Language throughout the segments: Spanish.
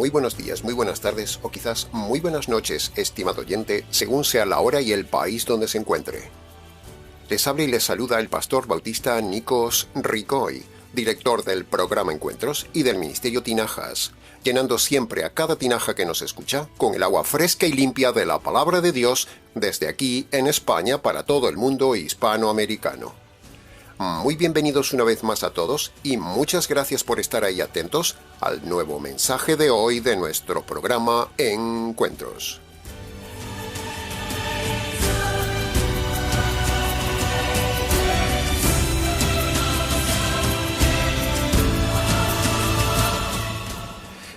Muy buenos días, muy buenas tardes o quizás muy buenas noches, estimado oyente, según sea la hora y el país donde se encuentre. Les habla y les saluda el pastor bautista Nikos Ricoy, director del programa Encuentros y del Ministerio Tinajas, llenando siempre a cada tinaja que nos escucha con el agua fresca y limpia de la palabra de Dios desde aquí en España para todo el mundo hispanoamericano. Muy bienvenidos una vez más a todos y muchas gracias por estar ahí atentos al nuevo mensaje de hoy de nuestro programa Encuentros.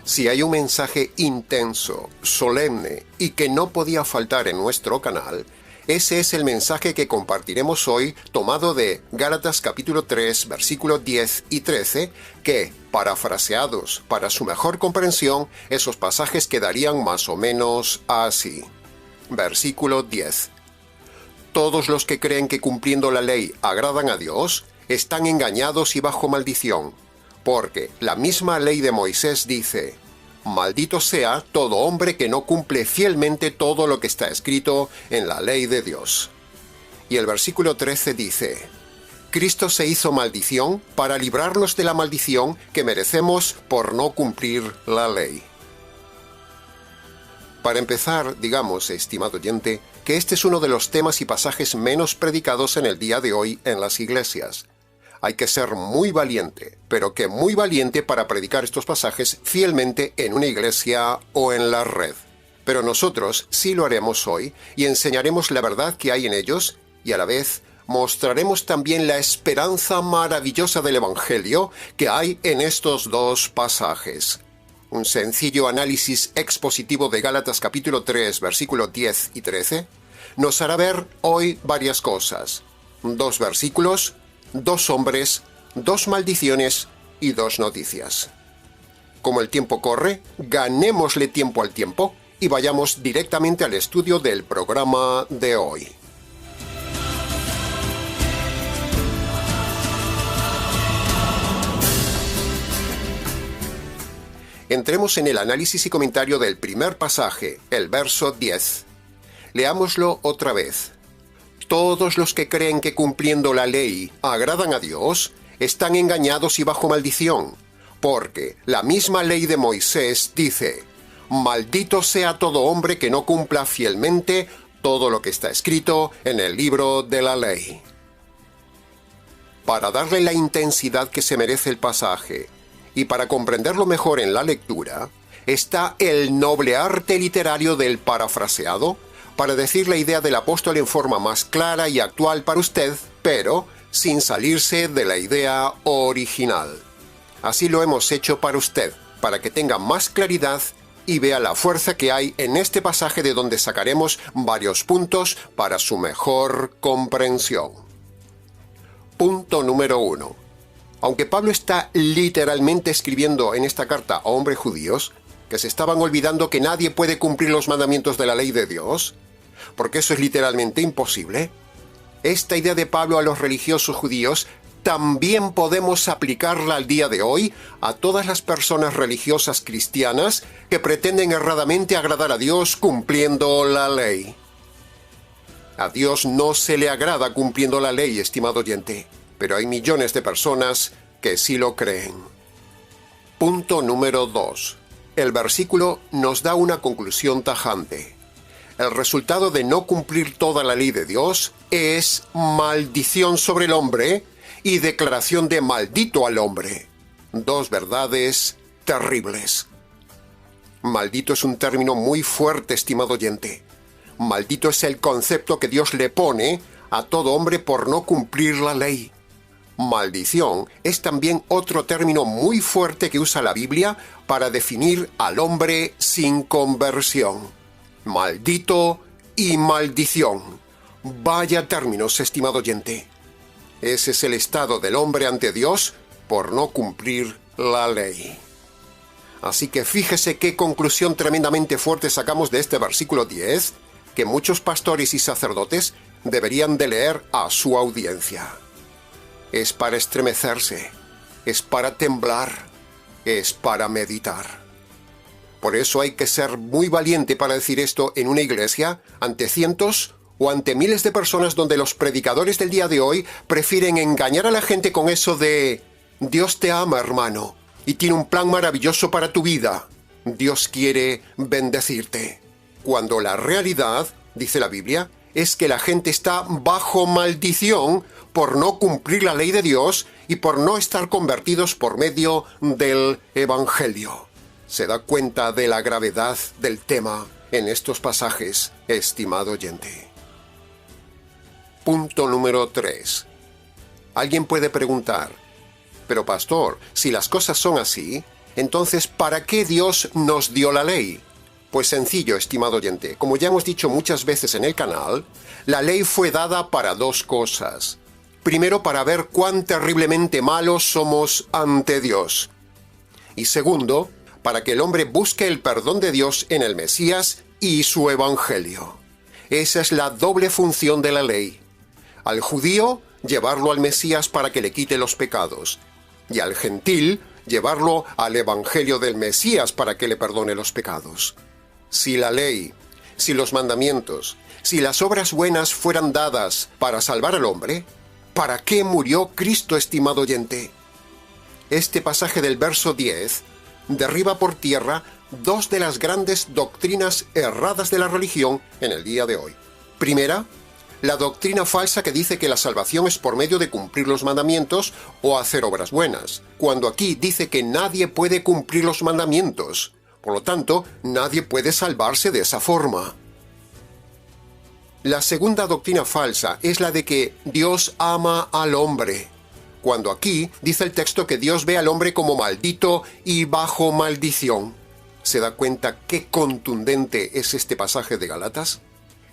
Si hay un mensaje intenso, solemne y que no podía faltar en nuestro canal, ese es el mensaje que compartiremos hoy, tomado de Gálatas capítulo 3, versículos 10 y 13, que, parafraseados para su mejor comprensión, esos pasajes quedarían más o menos así. Versículo 10. Todos los que creen que cumpliendo la ley agradan a Dios, están engañados y bajo maldición, porque la misma ley de Moisés dice: maldito sea todo hombre que no cumple fielmente todo lo que está escrito en la ley de Dios. Y el versículo 13 dice: Cristo se hizo maldición para librarnos de la maldición que merecemos por no cumplir la ley. Para empezar, digamos, estimado oyente, que este es uno de los temas y pasajes menos predicados en el día de hoy en las iglesias. Hay que ser muy valiente, pero que muy valiente para predicar estos pasajes fielmente en una iglesia o en la red. Pero nosotros sí lo haremos hoy y enseñaremos la verdad que hay en ellos y a la vez mostraremos también la esperanza maravillosa del Evangelio que hay en estos dos pasajes. Un sencillo análisis expositivo de Gálatas capítulo 3, versículos 10 y 13, nos hará ver hoy varias cosas. 2 versículos, 2 hombres, 2 maldiciones y 2 noticias. Como el tiempo corre, ganémosle tiempo al tiempo y vayamos directamente al estudio del programa de hoy. Entremos en el análisis y comentario del primer pasaje, el verso 10. Leámoslo otra vez. Todos los que creen que cumpliendo la ley agradan a Dios, están engañados y bajo maldición, porque la misma ley de Moisés dice: maldito sea todo hombre que no cumpla fielmente todo lo que está escrito en el libro de la ley. Para darle la intensidad que se merece el pasaje, y para comprenderlo mejor en la lectura, está el noble arte literario del parafraseado, para decir la idea del apóstol en forma más clara y actual para usted, pero sin salirse de la idea original. Así lo hemos hecho para usted, para que tenga más claridad y vea la fuerza que hay en este pasaje de donde sacaremos varios puntos para su mejor comprensión. Punto número 1. Aunque Pablo está literalmente escribiendo en esta carta a hombres judíos, que se estaban olvidando que nadie puede cumplir los mandamientos de la ley de Dios, porque eso es literalmente imposible, esta idea de Pablo a los religiosos judíos también podemos aplicarla al día de hoy a todas las personas religiosas cristianas que pretenden erradamente agradar a Dios cumpliendo la ley. A Dios no se le agrada cumpliendo la ley, estimado oyente, pero hay millones de personas que sí lo creen. Punto número 2. El versículo nos da una conclusión tajante. El resultado de no cumplir toda la ley de Dios es maldición sobre el hombre y declaración de maldito al hombre. 2 verdades terribles. Maldito es un término muy fuerte, estimado oyente. Maldito es el concepto que Dios le pone a todo hombre por no cumplir la ley. Maldición es también otro término muy fuerte que usa la Biblia para definir al hombre sin conversión. Maldito y maldición. Vaya términos, estimado oyente. Ese es el estado del hombre ante Dios por no cumplir la ley. Así que fíjese qué conclusión tremendamente fuerte sacamos de este versículo 10, que muchos pastores y sacerdotes deberían de leer a su audiencia. Es para estremecerse, es para temblar, es para meditar. Por eso hay que ser muy valiente para decir esto en una iglesia, ante cientos o ante miles de personas donde los predicadores del día de hoy prefieren engañar a la gente con eso de Dios te ama, hermano, y tiene un plan maravilloso para tu vida. Dios quiere bendecirte. Cuando la realidad, dice la Biblia, es que la gente está bajo maldición por no cumplir la ley de Dios y por no estar convertidos por medio del Evangelio. ¿Se da cuenta de la gravedad del tema en estos pasajes, estimado oyente? Punto número 3. Alguien puede preguntar, pero pastor, si las cosas son así, entonces ¿para qué Dios nos dio la ley? Pues sencillo, estimado oyente. Como ya hemos dicho muchas veces en el canal, la ley fue dada para dos cosas. Primero, para ver cuán terriblemente malos somos ante Dios. Y segundo, para que el hombre busque el perdón de Dios en el Mesías y su Evangelio. Esa es la doble función de la ley. Al judío, llevarlo al Mesías para que le quite los pecados. Y al gentil, llevarlo al Evangelio del Mesías para que le perdone los pecados. Si la ley, si los mandamientos, si las obras buenas fueran dadas para salvar al hombre, ¿para qué murió Cristo, estimado oyente? Este pasaje del verso 10 derriba por tierra dos de las grandes doctrinas erradas de la religión en el día de hoy. Primera, la doctrina falsa que dice que la salvación es por medio de cumplir los mandamientos o hacer obras buenas, cuando aquí dice que nadie puede cumplir los mandamientos. Por lo tanto, nadie puede salvarse de esa forma. La segunda doctrina falsa es la de que Dios ama al hombre, cuando aquí dice el texto que Dios ve al hombre como maldito y bajo maldición. ¿Se da cuenta qué contundente es este pasaje de Gálatas?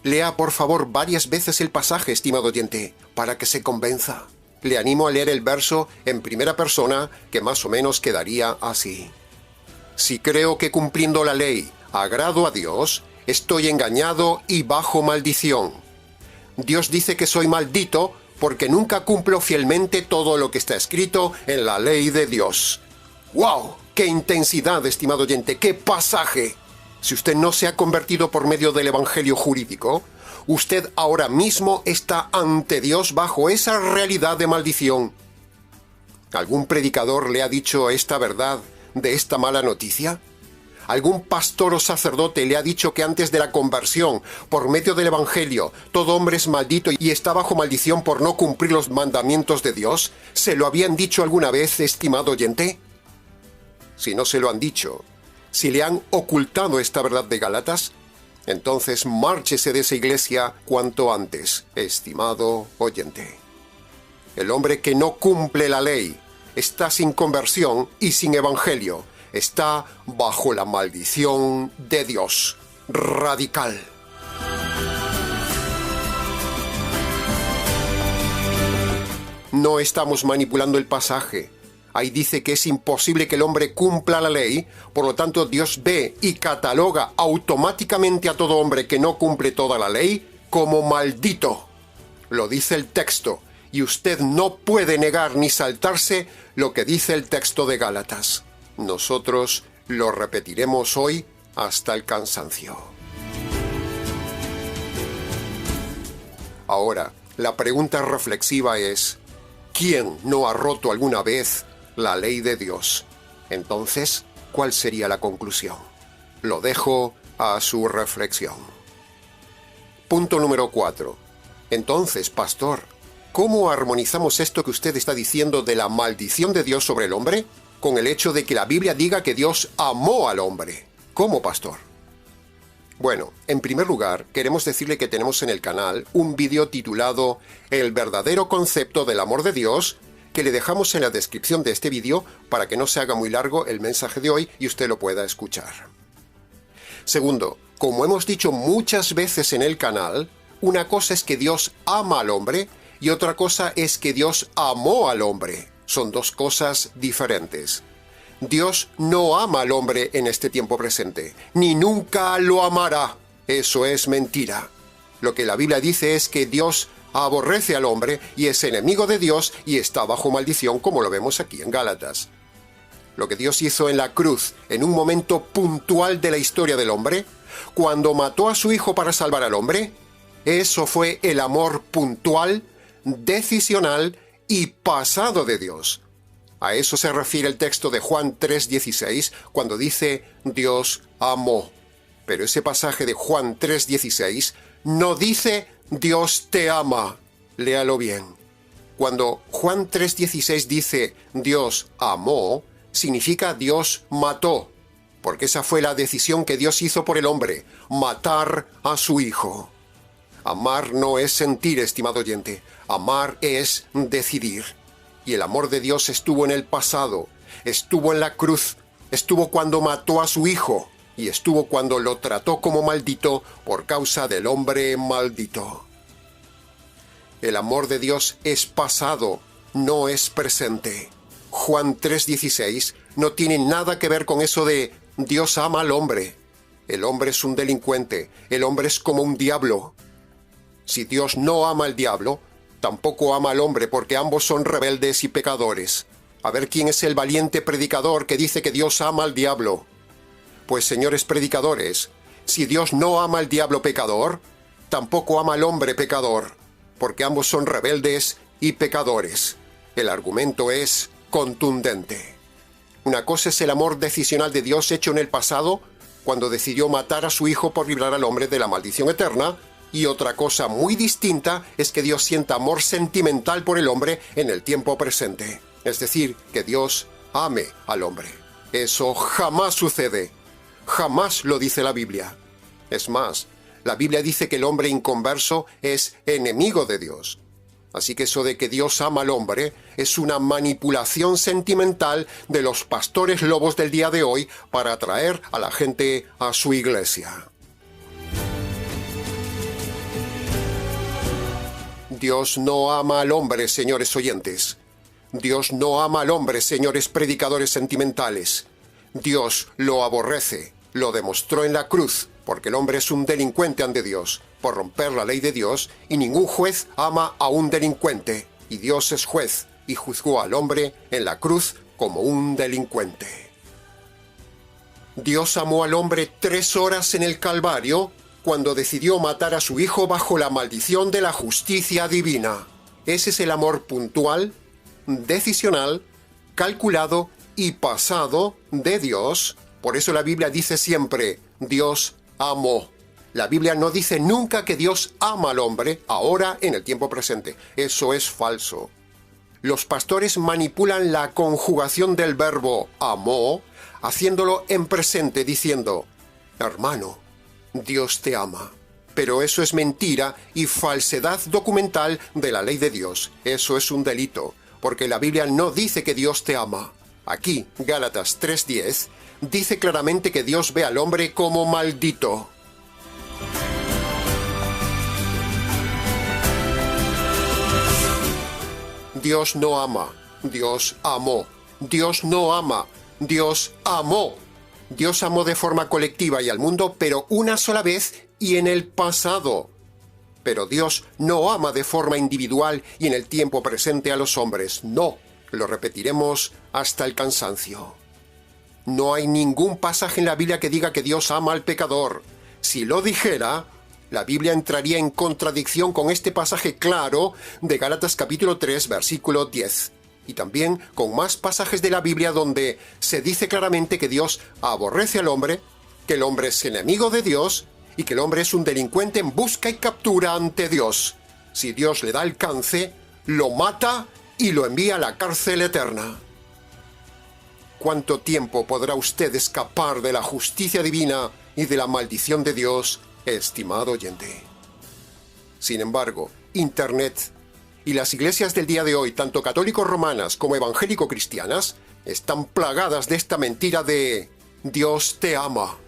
Lea por favor varias veces el pasaje, estimado oyente, para que se convenza. Le animo a leer el verso en primera persona, que más o menos quedaría así. Si creo que cumpliendo la ley agrado a Dios, estoy engañado y bajo maldición. Dios dice que soy maldito porque nunca cumplo fielmente todo lo que está escrito en la ley de Dios. ¡Wow! ¡Qué intensidad, estimado oyente! ¡Qué pasaje! Si usted no se ha convertido por medio del Evangelio jurídico, usted ahora mismo está ante Dios bajo esa realidad de maldición. ¿Algún predicador le ha dicho esta verdad de esta mala noticia? ¿Algún pastor o sacerdote le ha dicho que antes de la conversión, por medio del Evangelio, todo hombre es maldito y está bajo maldición por no cumplir los mandamientos de Dios? ¿Se lo habían dicho alguna vez, estimado oyente? Si no se lo han dicho, si le han ocultado esta verdad de Gálatas, entonces márchese de esa iglesia cuanto antes, estimado oyente. El hombre que no cumple la ley está sin conversión y sin evangelio, está bajo la maldición de Dios, radical. No estamos manipulando el pasaje. Ahí dice que es imposible que el hombre cumpla la ley, por lo tanto Dios ve y cataloga automáticamente a todo hombre que no cumple toda la ley como maldito. Lo dice el texto, y usted no puede negar ni saltarse lo que dice el texto de Gálatas. Nosotros lo repetiremos hoy hasta el cansancio. Ahora, la pregunta reflexiva es, ¿quién no ha roto alguna vez la ley de Dios? Entonces, ¿cuál sería la conclusión? Lo dejo a su reflexión. Punto número 4. Entonces, pastor, ¿cómo armonizamos esto que usted está diciendo de la maldición de Dios sobre el hombre con el hecho de que la Biblia diga que Dios amó al hombre? ¿Cómo, pastor? Bueno, en primer lugar, queremos decirle que tenemos en el canal un vídeo titulado El verdadero concepto del amor de Dios, que le dejamos en la descripción de este vídeo para que no se haga muy largo el mensaje de hoy y usted lo pueda escuchar. Segundo, como hemos dicho muchas veces en el canal, una cosa es que Dios ama al hombre y otra cosa es que Dios amó al hombre. Son dos cosas diferentes. Dios no ama al hombre en este tiempo presente, ni nunca lo amará. Eso es mentira. Lo que la Biblia dice es que Dios aborrece al hombre y es enemigo de Dios y está bajo maldición, como lo vemos aquí en Gálatas. lo que Dios hizo en la cruz, en un momento puntual de la historia del hombre, cuando mató a su Hijo para salvar al hombre, eso fue el amor puntual, decisional y pasado de Dios. A eso se refiere el texto de Juan 3:16, cuando dice Dios amó. Pero ese pasaje de Juan 3:16 no dice Dios te ama. Léalo bien. Cuando Juan 3:16 dice Dios amó, significa Dios mató, porque esa fue la decisión que Dios hizo por el hombre, matar a su Hijo. Amar no es sentir, estimado oyente, amar es decidir. Y el amor de Dios estuvo en el pasado, estuvo en la cruz, estuvo cuando mató a su Hijo, y estuvo cuando lo trató como maldito por causa del hombre maldito. El amor de Dios es pasado, no es presente. Juan 3:16 no tiene nada que ver con eso de Dios ama al hombre. El hombre es un delincuente, el hombre es como un diablo. Si Dios no ama al diablo, tampoco ama al hombre, porque ambos son rebeldes y pecadores. A ver quién es el valiente predicador que dice que Dios ama al diablo. Pues, señores predicadores, si Dios no ama al diablo pecador, tampoco ama al hombre pecador, porque ambos son rebeldes y pecadores. El argumento es contundente. Una cosa es el amor decisional de Dios hecho en el pasado, cuando decidió matar a su Hijo por librar al hombre de la maldición eterna, y otra cosa muy distinta es que Dios sienta amor sentimental por el hombre en el tiempo presente. Es decir, que Dios ame al hombre. Eso jamás sucede. Jamás lo dice la Biblia. Es más, la Biblia dice que el hombre inconverso es enemigo de Dios. Así que eso de que Dios ama al hombre es una manipulación sentimental de los pastores lobos del día de hoy para atraer a la gente a su iglesia. Dios no ama al hombre, señores oyentes. Dios no ama al hombre, señores predicadores sentimentales. Dios lo aborrece, lo demostró en la cruz, porque el hombre es un delincuente ante Dios, por romper la ley de Dios, y ningún juez ama a un delincuente, y Dios es juez, y juzgó al hombre en la cruz como un delincuente. Dios amó al hombre 3 horas en el Calvario, cuando decidió matar a su Hijo bajo la maldición de la justicia divina. Ese es el amor puntual, decisional, calculado y pasado de Dios. Por eso la Biblia dice siempre, Dios amó. La Biblia no dice nunca que Dios ama al hombre, ahora en el tiempo presente. Eso es falso. Los pastores manipulan la conjugación del verbo amó, haciéndolo en presente, diciendo, hermano, Dios te ama. Pero eso es mentira y falsedad documental de la ley de Dios. Eso es un delito, porque la Biblia no dice que Dios te ama. Aquí, Gálatas 3:10, dice claramente que Dios ve al hombre como maldito. Dios no ama, Dios amó. Dios no ama, Dios amó. Dios amó de forma colectiva y al mundo, pero una sola vez y en el pasado. Pero Dios no ama de forma individual y en el tiempo presente a los hombres. No, lo repetiremos hasta el cansancio. No hay ningún pasaje en la Biblia que diga que Dios ama al pecador. Si lo dijera, la Biblia entraría en contradicción con este pasaje claro de Gálatas capítulo 3, versículo 10. Y también con más pasajes de la Biblia donde se dice claramente que Dios aborrece al hombre, que el hombre es enemigo de Dios y que el hombre es un delincuente en busca y captura ante Dios. Si Dios le da alcance, lo mata y lo envía a la cárcel eterna. ¿Cuánto tiempo podrá usted escapar de la justicia divina y de la maldición de Dios, estimado oyente? Sin embargo, Internet y las iglesias del día de hoy, tanto católicos romanas como evangélico-cristianas, están plagadas de esta mentira de Dios te ama.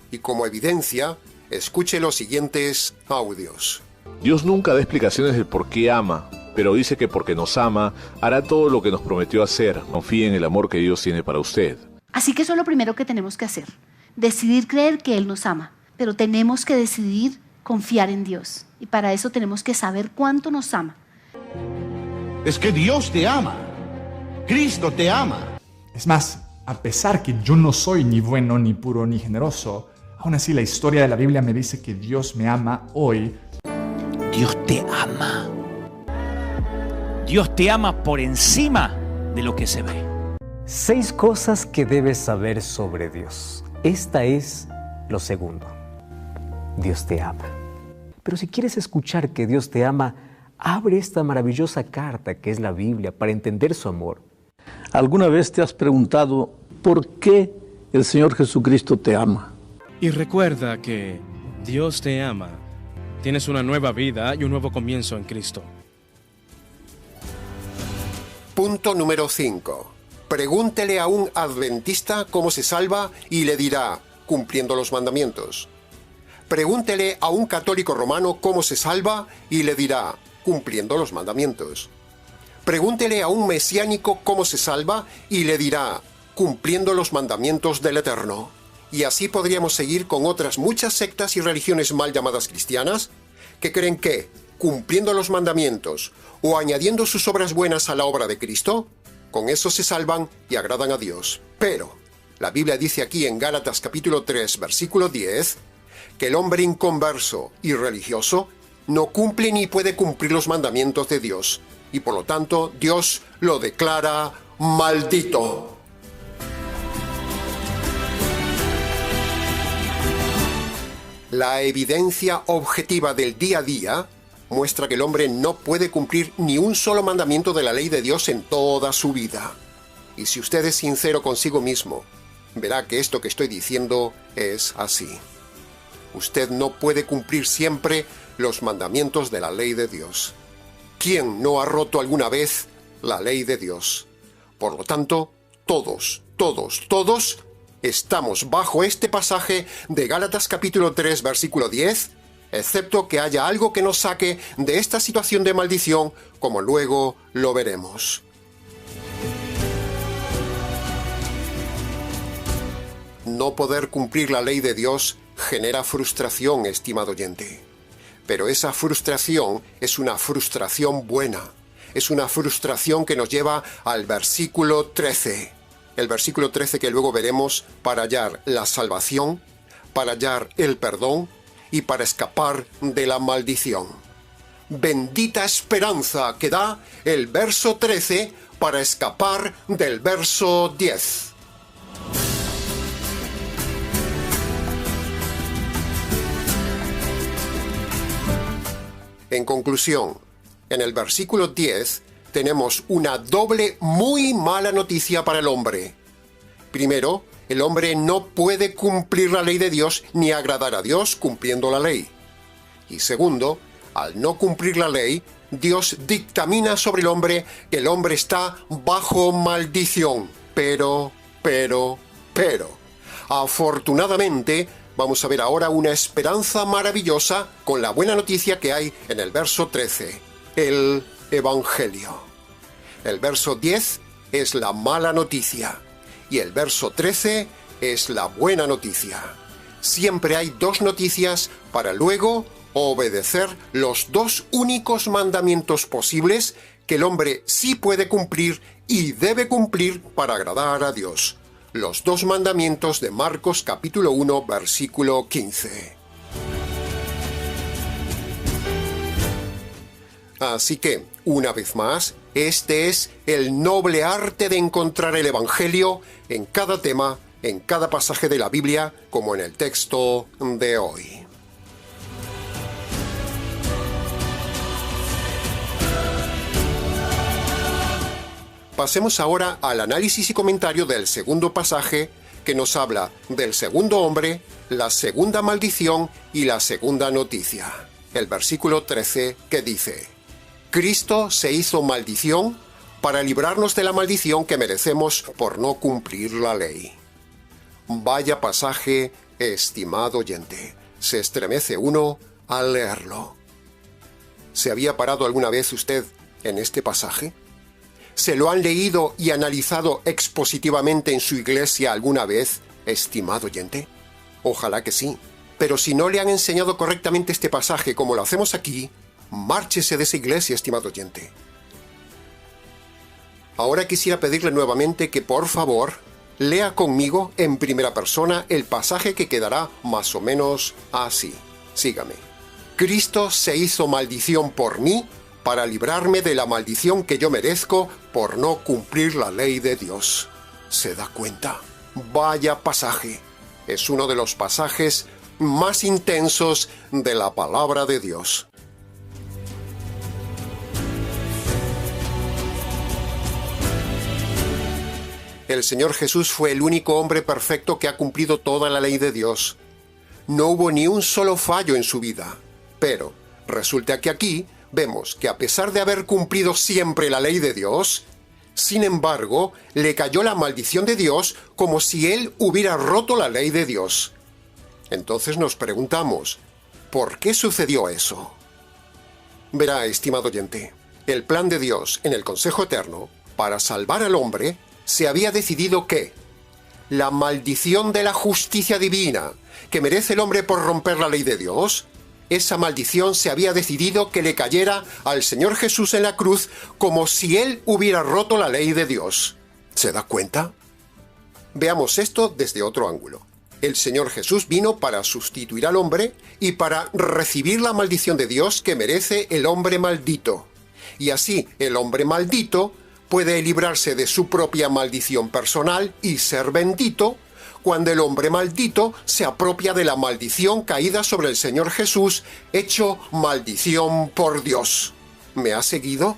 Y como evidencia, escuche los siguientes audios. Dios nunca da explicaciones del por qué ama, pero dice que porque nos ama, hará todo lo que nos prometió hacer. Confíe en el amor que Dios tiene para usted. Así que eso es lo primero que tenemos que hacer. Decidir creer que Él nos ama. Pero tenemos que decidir confiar en Dios. Y para eso tenemos que saber cuánto nos ama. Es que Dios te ama. Cristo te ama. Es más, A pesar que yo no soy ni bueno, ni puro, ni generoso, aún así la historia de la Biblia me dice que Dios me ama hoy. Dios te ama. Dios te ama por encima de lo que se ve. 6 cosas que debes saber sobre Dios. Esta es lo segundo. Dios te ama. Pero si quieres escuchar que Dios te ama, abre esta maravillosa carta que es la Biblia para entender su amor. ¿Alguna vez te has preguntado por qué el Señor Jesucristo te ama? Y recuerda que Dios te ama. Tienes una nueva vida y un nuevo comienzo en Cristo. Punto número 5. Pregúntele a un adventista cómo se salva y le dirá, cumpliendo los mandamientos. Pregúntele a un católico romano cómo se salva y le dirá, cumpliendo los mandamientos. Pregúntele a un mesiánico cómo se salva y le dirá, cumpliendo los mandamientos del Eterno. Y así podríamos seguir con otras muchas sectas y religiones mal llamadas cristianas que creen que, cumpliendo los mandamientos o añadiendo sus obras buenas a la obra de Cristo, con eso se salvan y agradan a Dios. Pero la Biblia dice aquí en Gálatas capítulo 3, versículo 10, que el hombre inconverso y religioso no cumple ni puede cumplir los mandamientos de Dios, y por lo tanto Dios lo declara maldito. La evidencia objetiva del día a día muestra que el hombre no puede cumplir ni un solo mandamiento de la ley de Dios en toda su vida. Y si usted es sincero consigo mismo, verá que esto que estoy diciendo es así. Usted no puede cumplir siempre los mandamientos de la ley de Dios. ¿Quién no ha roto alguna vez la ley de Dios? Por lo tanto, todos estamos bajo este pasaje de Gálatas capítulo 3, versículo 10, excepto que haya algo que nos saque de esta situación de maldición, como luego lo veremos. No poder cumplir la ley de Dios genera frustración, estimado oyente. Pero esa frustración es una frustración buena. Es una frustración que nos lleva al versículo 13. El versículo 13 que luego veremos para hallar la salvación, para hallar el perdón y para escapar de la maldición. Bendita esperanza que da el verso 13 para escapar del verso 10. En conclusión, en el versículo 10 tenemos una doble muy mala noticia para el hombre. Primero, el hombre no puede cumplir la ley de Dios ni agradar a Dios cumpliendo la ley. Y segundo, al no cumplir la ley, Dios dictamina sobre el hombre que el hombre está bajo maldición. Pero, afortunadamente, vamos a ver ahora una esperanza maravillosa con la buena noticia que hay en el verso 13, el Evangelio. El verso 10 es la mala noticia y el verso 13 es la buena noticia. Siempre hay dos noticias para luego obedecer los dos únicos mandamientos posibles que el hombre sí puede cumplir y debe cumplir para agradar a Dios. Los dos mandamientos de Marcos capítulo 1, versículo 15. Así que, una vez más, este es el noble arte de encontrar el Evangelio en cada tema, en cada pasaje de la Biblia, como en el texto de hoy. Pasemos ahora al análisis y comentario del segundo pasaje que nos habla del segundo hombre, la segunda maldición y la segunda noticia. El versículo 13 que dice: Cristo se hizo maldición para librarnos de la maldición que merecemos por no cumplir la ley. Vaya pasaje, estimado oyente. Se estremece uno al leerlo. ¿Se había parado alguna vez usted en este pasaje? ¿Se lo han leído y analizado expositivamente en su iglesia alguna vez, estimado oyente? Ojalá que sí. Pero si no le han enseñado correctamente este pasaje como lo hacemos aquí, márchese de esa iglesia, estimado oyente. Ahora quisiera pedirle nuevamente que por favor Lea conmigo en primera persona el pasaje que quedará más o menos así. Sígame. Cristo se hizo maldición por mí para librarme de la maldición que yo merezco por no cumplir la ley de Dios. ¿Se da cuenta? Vaya pasaje. Es uno de los pasajes más intensos de la palabra de Dios. El Señor Jesús fue el único hombre perfecto que ha cumplido toda la ley de Dios. No hubo ni un solo fallo en su vida. Pero resulta que aquí vemos que a pesar de haber cumplido siempre la ley de Dios, sin embargo, le cayó la maldición de Dios como si él hubiera roto la ley de Dios. Entonces nos preguntamos, ¿por qué sucedió eso? Verá, estimado oyente, el plan de Dios en el Consejo Eterno, para salvar al hombre, se había decidido que la maldición de la justicia divina que merece el hombre por romper la ley de Dios, esa maldición se había decidido que le cayera al Señor Jesús en la cruz como si él hubiera roto la ley de Dios. ¿Se da cuenta? Veamos esto desde otro ángulo. El Señor Jesús vino para sustituir al hombre y para recibir la maldición de Dios que merece el hombre maldito. Y así el hombre maldito puede librarse de su propia maldición personal y ser bendito cuando el hombre maldito se apropia de la maldición caída sobre el Señor Jesús, hecho maldición por Dios. ¿Me ha seguido?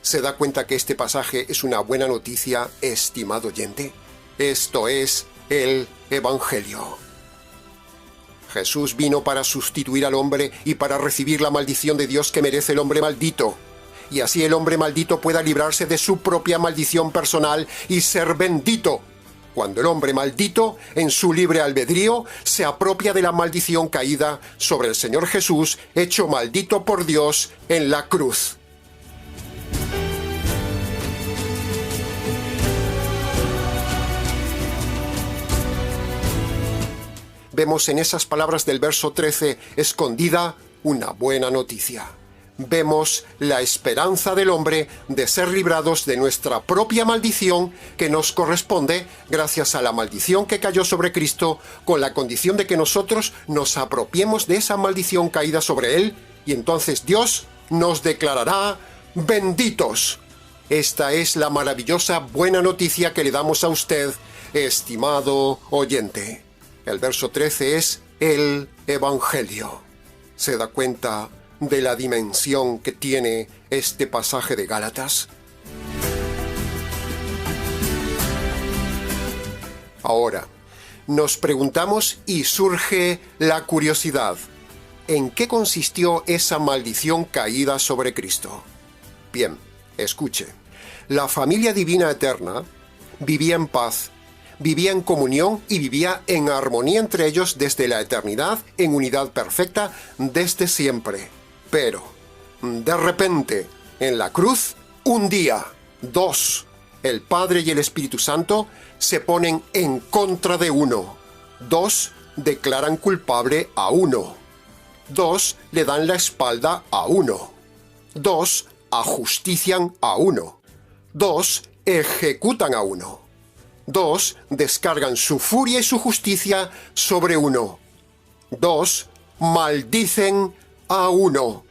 ¿Se da cuenta que este pasaje es una buena noticia, estimado oyente? Esto es el Evangelio. Jesús vino para sustituir al hombre y para recibir la maldición de Dios que merece el hombre maldito. Y así el hombre maldito pueda librarse de su propia maldición personal y ser bendito, cuando el hombre maldito, en su libre albedrío, se apropia de la maldición caída sobre el Señor Jesús, hecho maldito por Dios en la cruz. Vemos en esas palabras del verso 13 escondida una buena noticia. Vemos la esperanza del hombre de ser librados de nuestra propia maldición que nos corresponde gracias a la maldición que cayó sobre Cristo, con la condición de que nosotros nos apropiemos de esa maldición caída sobre Él, y entonces Dios nos declarará benditos. Esta es la maravillosa buena noticia que le damos a usted, estimado oyente. El verso 13 es el Evangelio. ¿Se da cuenta de la dimensión que tiene este pasaje de Gálatas? Ahora, nos preguntamos y surge la curiosidad. ¿En qué consistió esa maldición caída sobre Cristo? Bien, escuche. La familia divina eterna vivía en paz, vivía en comunión y vivía en armonía entre ellos desde la eternidad, en unidad perfecta desde siempre. Pero, de repente, en la cruz, un día, dos, el Padre y el Espíritu Santo se ponen en contra de uno. Dos declaran culpable a uno. Dos le dan la espalda a uno. Dos ajustician a uno. Dos ejecutan a uno. Dos descargan su furia y su justicia sobre uno. Dos maldicen a uno.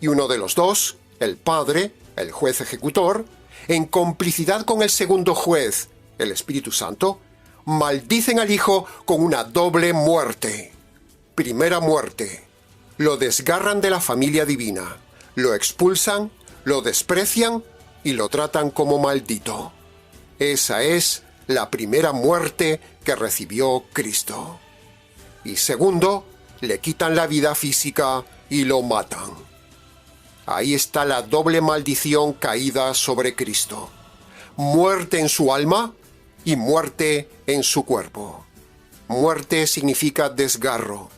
Y uno de los dos, el Padre, el juez ejecutor, en complicidad con el segundo juez, el Espíritu Santo, maldicen al Hijo con una doble muerte. Primera muerte. Lo desgarran de la familia divina, lo expulsan, lo desprecian y lo tratan como maldito. Esa es la primera muerte que recibió Cristo. Y segundo, le quitan la vida física y lo matan. Ahí está la doble maldición caída sobre Cristo. Muerte en su alma y muerte en su cuerpo. Muerte significa desgarro.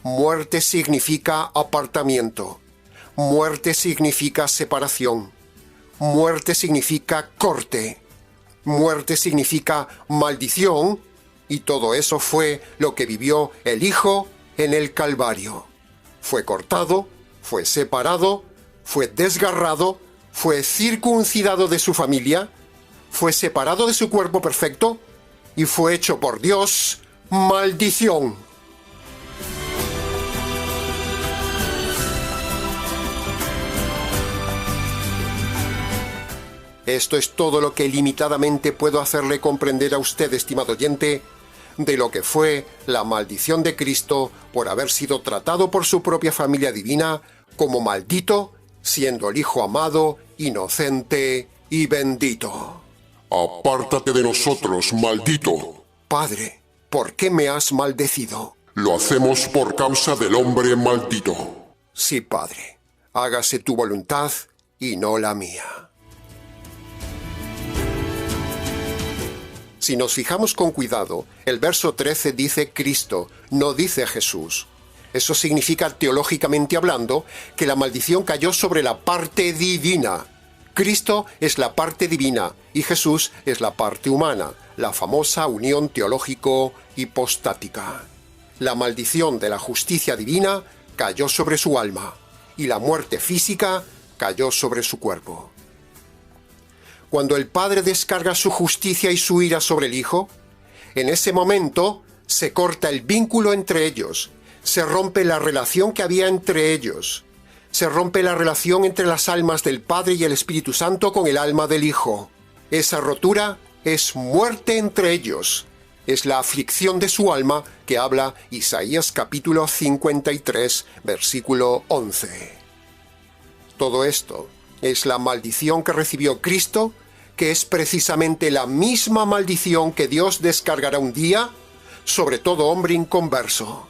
Muerte significa apartamiento. Muerte significa separación. Muerte significa corte. Muerte significa maldición. Y todo eso fue lo que vivió el Hijo en el Calvario. Fue cortado, fue separado, fue desgarrado, fue circuncidado de su familia, fue separado de su cuerpo perfecto y fue hecho por Dios maldición. Esto es todo lo que limitadamente puedo hacerle comprender a usted, estimado oyente, de lo que fue la maldición de Cristo por haber sido tratado por su propia familia divina como maldito, siendo el Hijo amado, inocente y bendito. Apártate de nosotros, maldito. Padre, ¿por qué me has maldecido? Lo hacemos por causa del hombre maldito. Sí, Padre, hágase tu voluntad y no la mía. Si nos fijamos con cuidado, el verso 13 dice Cristo, no dice Jesús. Eso significa, teológicamente hablando, que la maldición cayó sobre la parte divina. Cristo es la parte divina y Jesús es la parte humana, la famosa unión teológico-hipostática. La maldición de la justicia divina cayó sobre su alma y la muerte física cayó sobre su cuerpo. Cuando el Padre descarga su justicia y su ira sobre el Hijo, en ese momento se corta el vínculo entre ellos, se rompe la relación que había entre ellos, se rompe la relación entre las almas del Padre y el Espíritu Santo con el alma del Hijo. Esa rotura es muerte entre ellos, es la aflicción de su alma que habla Isaías capítulo 53, versículo 11. Todo esto es la maldición que recibió Cristo, que es precisamente la misma maldición que Dios descargará un día sobre todo hombre inconverso.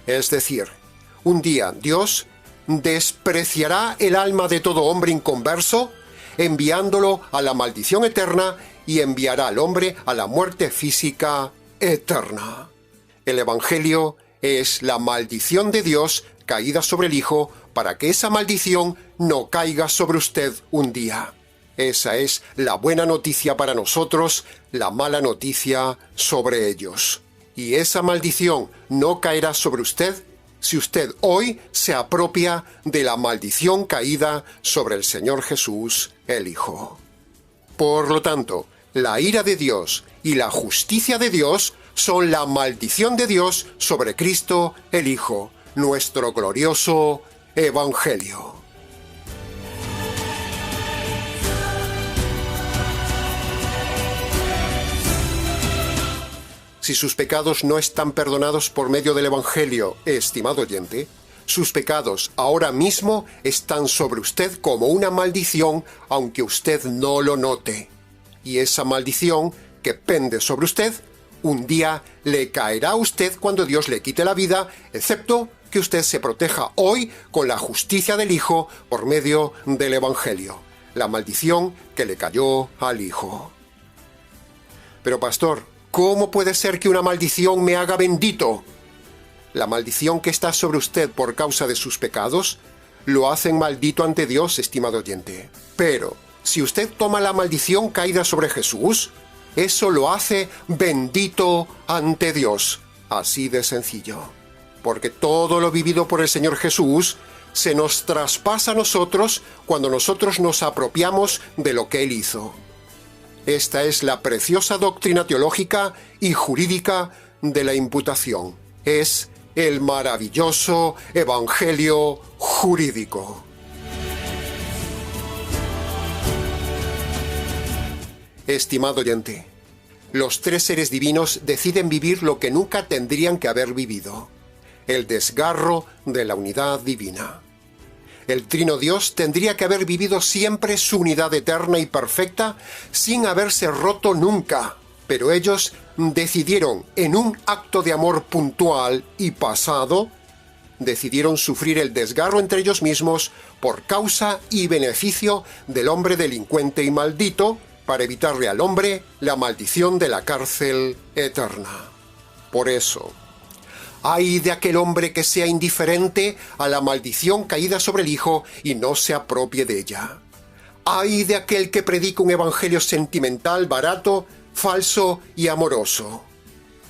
Es decir, un día Dios despreciará el alma de todo hombre inconverso, enviándolo a la maldición eterna y enviará al hombre a la muerte física eterna. El Evangelio es la maldición de Dios caída sobre el Hijo para que esa maldición no caiga sobre usted un día. Esa es la buena noticia para nosotros, la mala noticia sobre ellos. Y esa maldición no caerá sobre usted si usted hoy se apropia de la maldición caída sobre el Señor Jesús, el Hijo. Por lo tanto, la ira de Dios y la justicia de Dios son la maldición de Dios sobre Cristo, el Hijo, nuestro glorioso Evangelio. Si sus pecados no están perdonados por medio del Evangelio, estimado oyente, sus pecados ahora mismo están sobre usted como una maldición, aunque usted no lo note. Y esa maldición que pende sobre usted, un día le caerá a usted cuando Dios le quite la vida, excepto que usted se proteja hoy con la justicia del Hijo por medio del Evangelio, la maldición que le cayó al Hijo. Pero pastor, ¿cómo puede ser que una maldición me haga bendito? La maldición que está sobre usted por causa de sus pecados lo hacen maldito ante Dios, estimado oyente. Pero si usted toma la maldición caída sobre Jesús, eso lo hace bendito ante Dios. Así de sencillo. Porque todo lo vivido por el Señor Jesús se nos traspasa a nosotros cuando nosotros nos apropiamos de lo que Él hizo. Esta es la preciosa doctrina teológica y jurídica de la imputación. Es el maravilloso Evangelio jurídico. Estimado oyente, los tres seres divinos deciden vivir lo que nunca tendrían que haber vivido: el desgarro de la unidad divina. El Trino Dios tendría que haber vivido siempre su unidad eterna y perfecta sin haberse roto nunca, pero ellos decidieron, en un acto de amor puntual y pasado, decidieron sufrir el desgarro entre ellos mismos por causa y beneficio del hombre delincuente y maldito, para evitarle al hombre la maldición de la cárcel eterna. Por eso, ¡ay de aquel hombre que sea indiferente a la maldición caída sobre el Hijo y no se apropie de ella! ¡Ay de aquel que predica un evangelio sentimental, barato, falso y amoroso!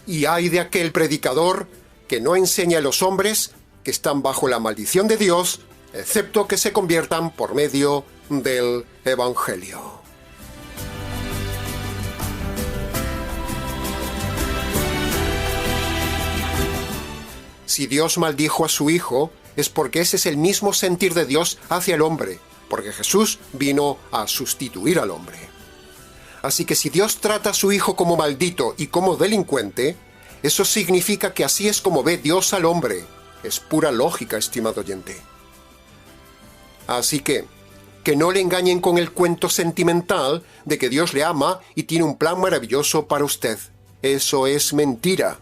Y ¡ay de aquel predicador que no enseña a los hombres que están bajo la maldición de Dios, excepto que se conviertan por medio del evangelio! Si Dios maldijo a su Hijo, es porque ese es el mismo sentir de Dios hacia el hombre, porque Jesús vino a sustituir al hombre. Así que si Dios trata a su Hijo como maldito y como delincuente, eso significa que así es como ve Dios al hombre. Es pura lógica, estimado oyente. Así que no le engañen con el cuento sentimental de que Dios le ama y tiene un plan maravilloso para usted. Eso es mentira.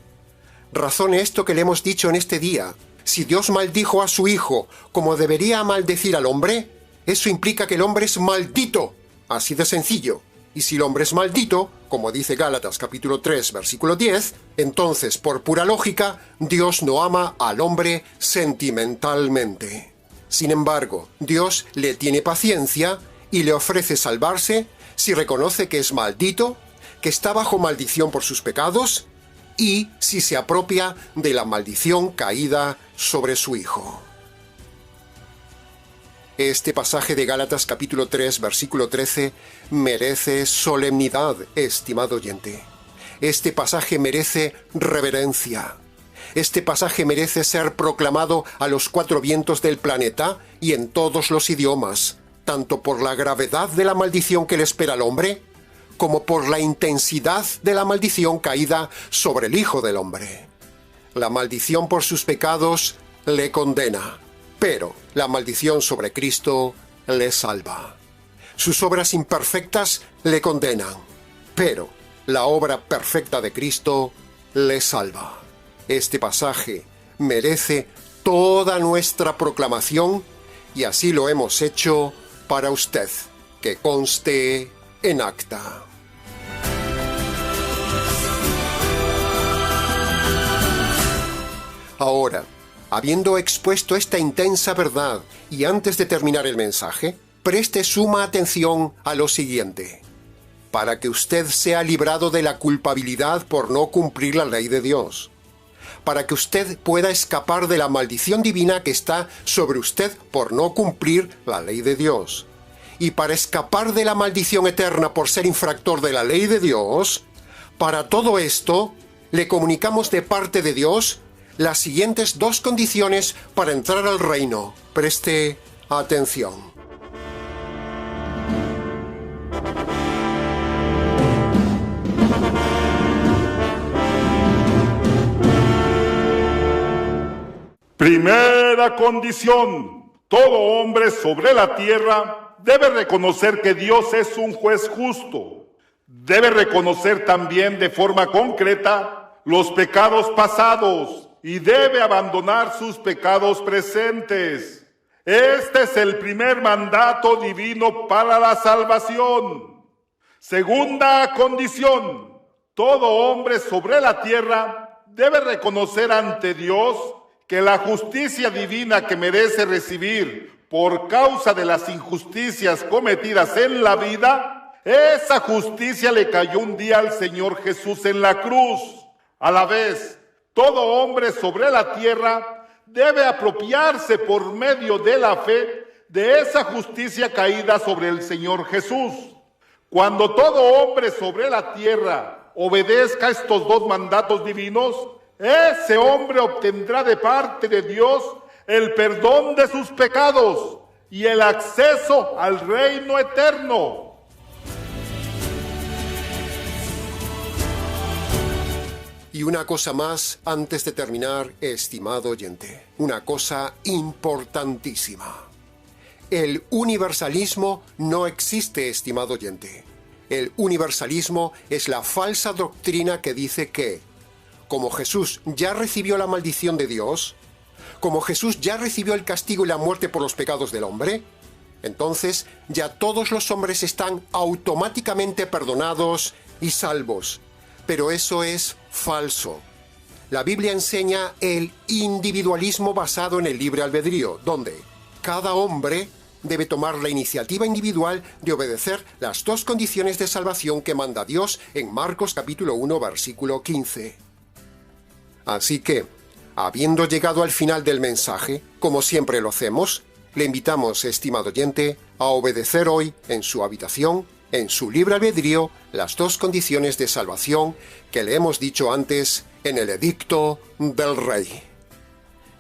Razone esto que le hemos dicho en este día. Si Dios maldijo a su Hijo como debería maldecir al hombre, eso implica que el hombre es maldito. Así de sencillo. Y si el hombre es maldito, como dice Gálatas capítulo 3, versículo 10, entonces, por pura lógica, Dios no ama al hombre sentimentalmente. Sin embargo, Dios le tiene paciencia y le ofrece salvarse si reconoce que es maldito, que está bajo maldición por sus pecados, y si se apropia de la maldición caída sobre su Hijo. Este pasaje de Gálatas capítulo 3, versículo 13, merece solemnidad, estimado oyente. Este pasaje merece reverencia. Este pasaje merece ser proclamado a los 4 vientos del planeta y en todos los idiomas, tanto por la gravedad de la maldición que le espera al hombre, como por la intensidad de la maldición caída sobre el Hijo del Hombre. La maldición por sus pecados le condena, pero la maldición sobre Cristo le salva. Sus obras imperfectas le condenan, pero la obra perfecta de Cristo le salva. Este pasaje merece toda nuestra proclamación y así lo hemos hecho para usted, que conste en acta. Ahora, habiendo expuesto esta intensa verdad y antes de terminar el mensaje, preste suma atención a lo siguiente. Para que usted sea librado de la culpabilidad por no cumplir la ley de Dios. Para que usted pueda escapar de la maldición divina que está sobre usted por no cumplir la ley de Dios. Y para escapar de la maldición eterna por ser infractor de la ley de Dios, para todo esto, le comunicamos de parte de Dios las siguientes 2 condiciones para entrar al reino. Preste atención. Primera condición: todo hombre sobre la tierra debe reconocer que Dios es un juez justo. Debe reconocer también de forma concreta los pecados pasados y debe abandonar sus pecados presentes. Este es el primer mandato divino para la salvación. Segunda condición: todo hombre sobre la tierra debe reconocer ante Dios que la justicia divina que merece recibir por causa de las injusticias cometidas en la vida, esa justicia le cayó un día al Señor Jesús en la cruz. A la vez, todo hombre sobre la tierra debe apropiarse por medio de la fe de esa justicia caída sobre el Señor Jesús. Cuando todo hombre sobre la tierra obedezca estos 2 mandatos divinos, ese hombre obtendrá de parte de Dios el perdón de sus pecados y el acceso al reino eterno. Y una cosa más antes de terminar, estimado oyente. Una cosa importantísima. El universalismo no existe, estimado oyente. El universalismo es la falsa doctrina que dice que, como Jesús ya recibió la maldición de Dios, como Jesús ya recibió el castigo y la muerte por los pecados del hombre, entonces ya todos los hombres están automáticamente perdonados y salvos. Pero eso es falso. La Biblia enseña el individualismo basado en el libre albedrío, donde cada hombre debe tomar la iniciativa individual de obedecer las 2 condiciones de salvación que manda Dios en Marcos capítulo 1, versículo 15. Así que, habiendo llegado al final del mensaje, como siempre lo hacemos, le invitamos, estimado oyente, a obedecer hoy en su habitación, en su libre albedrío, las 2 condiciones de salvación que le hemos dicho antes en el edicto del Rey.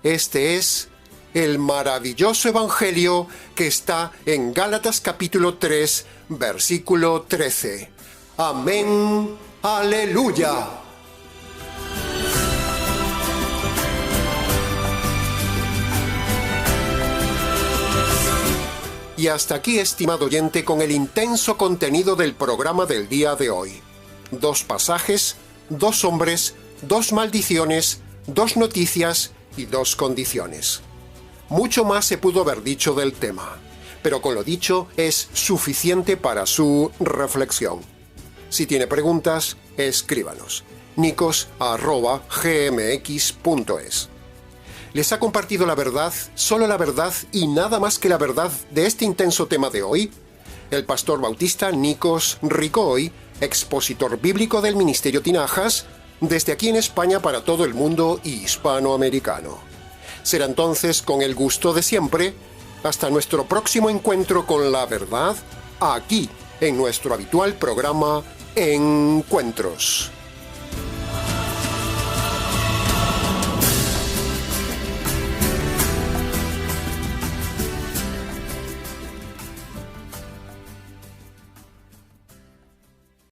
Este es el maravilloso Evangelio que está en Gálatas capítulo 3, versículo 13. Amén. Aleluya. Y hasta aquí, estimado oyente, con el intenso contenido del programa del día de hoy. 2 pasajes, 2 hombres, 2 maldiciones, 2 noticias y 2 condiciones. Mucho más se pudo haber dicho del tema, pero con lo dicho es suficiente para su reflexión. Si tiene preguntas, escríbanos. nicos@gmx.es. ¿Les ha compartido la verdad, solo la verdad y nada más que la verdad de este intenso tema de hoy? El pastor bautista Nicos Ricoy, expositor bíblico del Ministerio Tinajas, desde aquí en España para todo el mundo hispanoamericano. Será entonces, con el gusto de siempre, hasta nuestro próximo encuentro con la verdad, aquí, en nuestro habitual programa Encuentros.